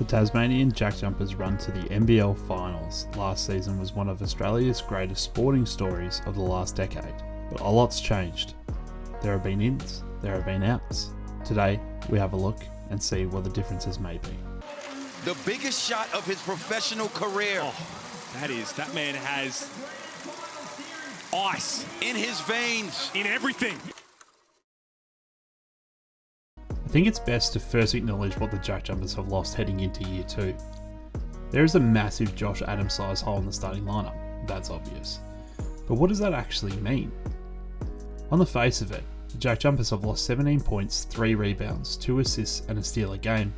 The Tasmanian JackJumpers' run to the NBL finals last season was one of Australia's greatest sporting stories of the last decade, but a lot's changed. There have been ins, there have been outs. Today, we have a look and see what the differences may be. The biggest shot of his professional career. Oh, that man has ice in his veins, in everything. I think it's best to first acknowledge what the JackJumpers have lost heading into year 2. There is a massive Josh Adams-sized hole in the starting lineup, that's obvious. But what does that actually mean? On the face of it, the JackJumpers have lost 17 points, 3 rebounds, 2 assists and a steal a game.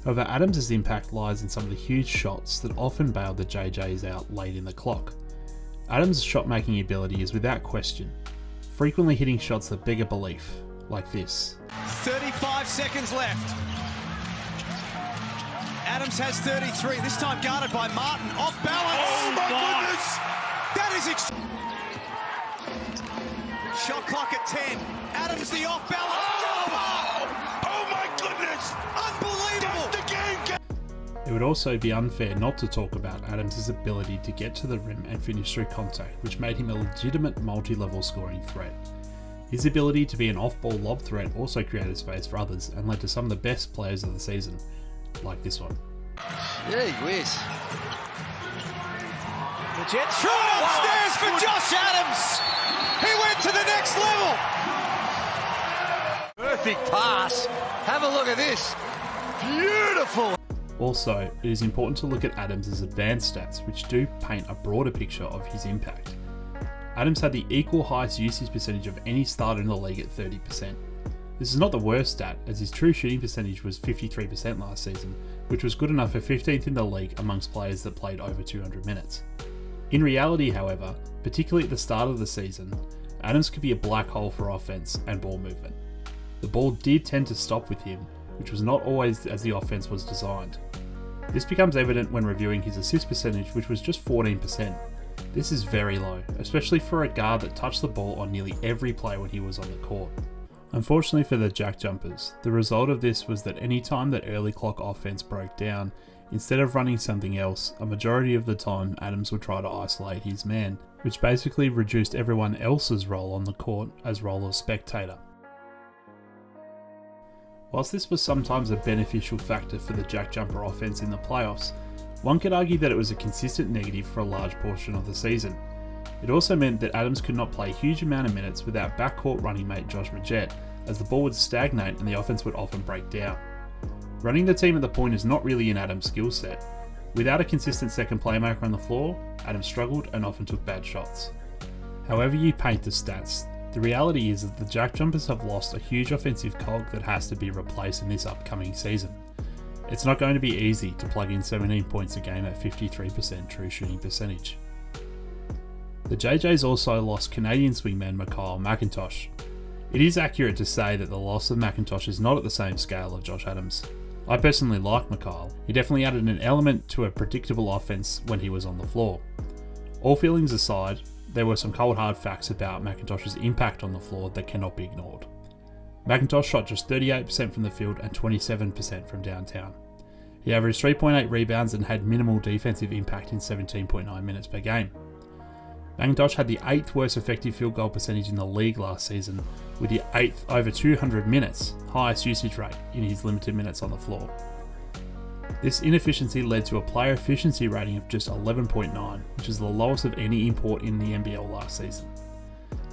However, Adams' impact lies in some of the huge shots that often bailed the JJs out late in the clock. Adams' shot-making ability is without question, frequently hitting shots that beg a belief, like this. 35 seconds left. Adams has 33, this time guarded by Martin, off balance. Oh my goodness! That is shot clock at 10. Adams the off balance. Oh my goodness! Unbelievable! That's the game! It would also be unfair not to talk about Adams' ability to get to the rim and finish through contact, which made him a legitimate multi-level scoring threat. His ability to be an off-ball lob threat also created space for others and led to some of the best players of the season, like this one. Gee whiz. The Jets threw it upstairs for Josh Adams. He went to the next level. Perfect pass. Have a look at this. Beautiful. Also, it is important to look at Adams' advanced stats, which do paint a broader picture of his impact. Adams had the equal highest usage percentage of any starter in the league at 30%. This is not the worst stat, as his true shooting percentage was 53% last season, which was good enough for 15th in the league amongst players that played over 200 minutes. In reality, however, particularly at the start of the season, Adams could be a black hole for offense and ball movement. The ball did tend to stop with him, which was not always as the offense was designed. This becomes evident when reviewing his assist percentage, which was just 14%. This is very low, especially for a guard that touched the ball on nearly every play when he was on the court. Unfortunately for the JackJumpers, the result of this was that any time that early clock offense broke down, instead of running something else, a majority of the time Adams would try to isolate his man, which basically reduced everyone else's role on the court as role of spectator. Whilst this was sometimes a beneficial factor for the JackJumper offense in the playoffs, one could argue that it was a consistent negative for a large portion of the season. It also meant that Adams could not play a huge amount of minutes without backcourt running mate Josh Magette, as the ball would stagnate and the offense would often break down. Running the team at the point is not really an Adams skill set. Without a consistent second playmaker on the floor, Adams struggled and often took bad shots. However you paint the stats, the reality is that the JackJumpers have lost a huge offensive cog that has to be replaced in this upcoming season. It's not going to be easy to plug in 17 points a game at 53% true shooting percentage. The JJs also lost Canadian swingman Mikhail McIntosh. It is accurate to say that the loss of McIntosh is not at the same scale of Josh Adams. I personally like Mikhail. He definitely added an element to a predictable offense when he was on the floor. All feelings aside, there were some cold hard facts about McIntosh's impact on the floor that cannot be ignored. McIntosh shot just 38% from the field and 27% from downtown. He averaged 3.8 rebounds and had minimal defensive impact in 17.9 minutes per game. McIntosh had the 8th worst effective field goal percentage in the league last season, with the 8th over 200 minutes, highest usage rate in his limited minutes on the floor. This inefficiency led to a player efficiency rating of just 11.9, which is the lowest of any import in the NBL last season.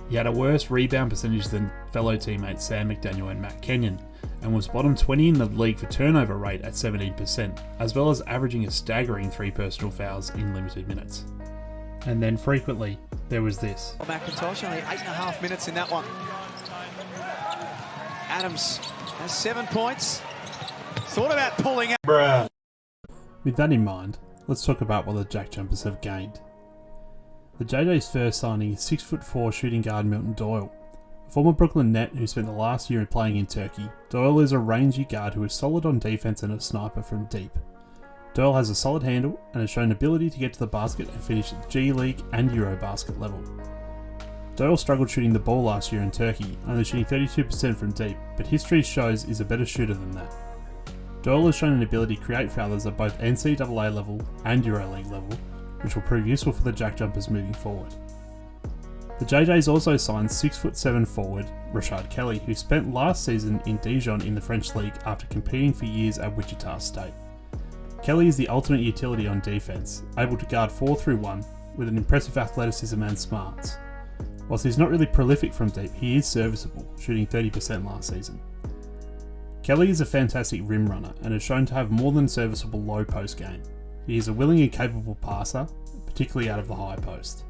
He had a worse rebound percentage than fellow teammates Sam McDaniel and Matt Kenyon, and was bottom 20 in the league for turnover rate at 17%, as well as averaging a staggering 3 personal fouls in limited minutes. And then frequently, there was this. McIntosh only 8.5 minutes in that one. Adams has 7 points. Thought about pulling out. With that in mind, let's talk about what the JackJumpers have gained. The JJ's first signing is 6'4" shooting guard Milton Doyle. A former Brooklyn Net who spent the last year playing in Turkey, Doyle is a rangy guard who is solid on defense and a sniper from deep. Doyle has a solid handle and has shown ability to get to the basket and finish at G League and Eurobasket level. Doyle struggled shooting the ball last year in Turkey, only shooting 32% from deep, but history shows is a better shooter than that. Doyle has shown an ability to create fouls at both NCAA level and EuroLeague level, which will prove useful for the JackJumpers moving forward. The JJs also signed 6'7" forward Rashard Kelly, who spent last season in Dijon in the French League after competing for years at Wichita State. Kelly is the ultimate utility on defense, able to guard 4-1 with an impressive athleticism and smarts. Whilst he's not really prolific from deep, he is serviceable, shooting 30% last season. Kelly is a fantastic rim runner and is shown to have more than serviceable low post game. He is a willing and capable passer, particularly out of the high post.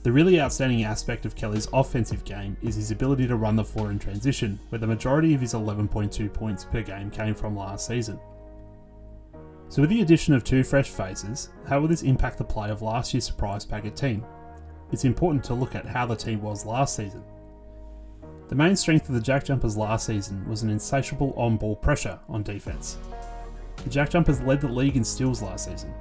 The really outstanding aspect of Kelly's offensive game is his ability to run the floor in transition, where the majority of his 11.2 points per game came from last season. So with the addition of 2 fresh faces, how will this impact the play of last year's surprise packet team? It's important to look at how the team was last season. The main strength of the JackJumpers last season was an insatiable on-ball pressure on defense. The JackJumpers led the league in steals last season.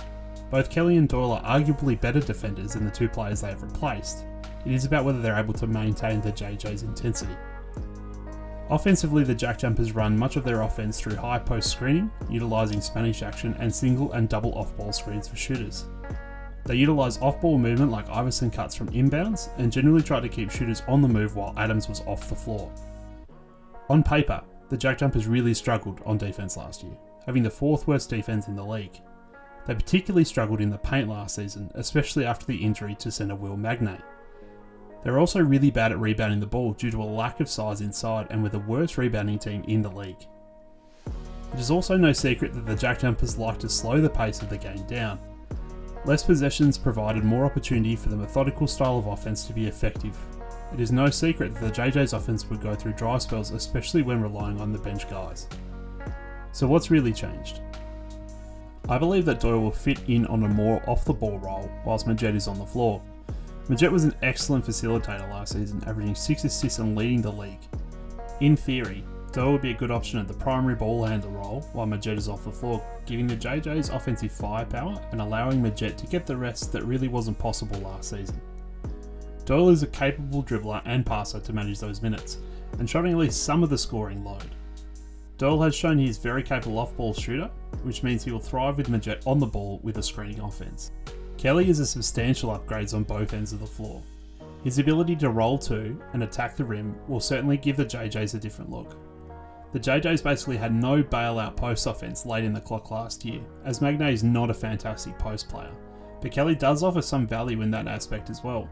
Both Kelly and Doyle are arguably better defenders than the 2 players they have replaced. It is about whether they're able to maintain the JJ's intensity. Offensively, the JackJumpers run much of their offense through high post screening, utilising Spanish action and single and double off-ball screens for shooters. They utilise off-ball movement like Iverson cuts from inbounds and generally try to keep shooters on the move while Adams was off the floor. On paper, the JackJumpers really struggled on defense last year, having the 4th worst defense in the league. They particularly struggled in the paint last season, especially after the injury to centre Will Magnay. They were also really bad at rebounding the ball due to a lack of size inside and were the worst rebounding team in the league. It is also no secret that the JackJumpers like to slow the pace of the game down. Less possessions provided more opportunity for the methodical style of offense to be effective. It is no secret that the JJ's offense would go through dry spells, especially when relying on the bench guys. So what's really changed? I believe that Doyle will fit in on a more off-the-ball role whilst Magette is on the floor. Magette was an excellent facilitator last season, averaging 6 assists and leading the league. In theory, Doyle would be a good option at the primary ball handler role while Magette is off the floor, giving the JJ's offensive firepower and allowing Magette to get the rest that really wasn't possible last season. Doyle is a capable dribbler and passer to manage those minutes, and shotting at least some of the scoring load. Doyle has shown he is very capable off-ball shooter, which means he will thrive with Magette on the ball with a screening offense. Kelly is a substantial upgrade on both ends of the floor. His ability to roll to and attack the rim will certainly give the JJs a different look. The JJs basically had no bailout post offense late in the clock last year, as Magnay is not a fantastic post player, but Kelly does offer some value in that aspect as well.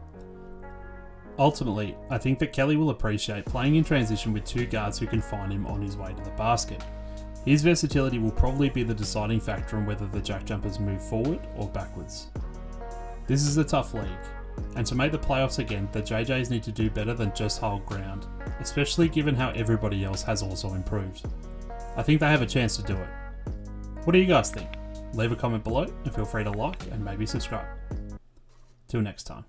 Ultimately, I think that Kelly will appreciate playing in transition with 2 guards who can find him on his way to the basket. His versatility will probably be the deciding factor on whether the JackJumpers move forward or backwards. This is a tough league, and to make the playoffs again, the JJs need to do better than just hold ground, especially given how everybody else has also improved. I think they have a chance to do it. What do you guys think? Leave a comment below and feel free to like and maybe subscribe. Till next time.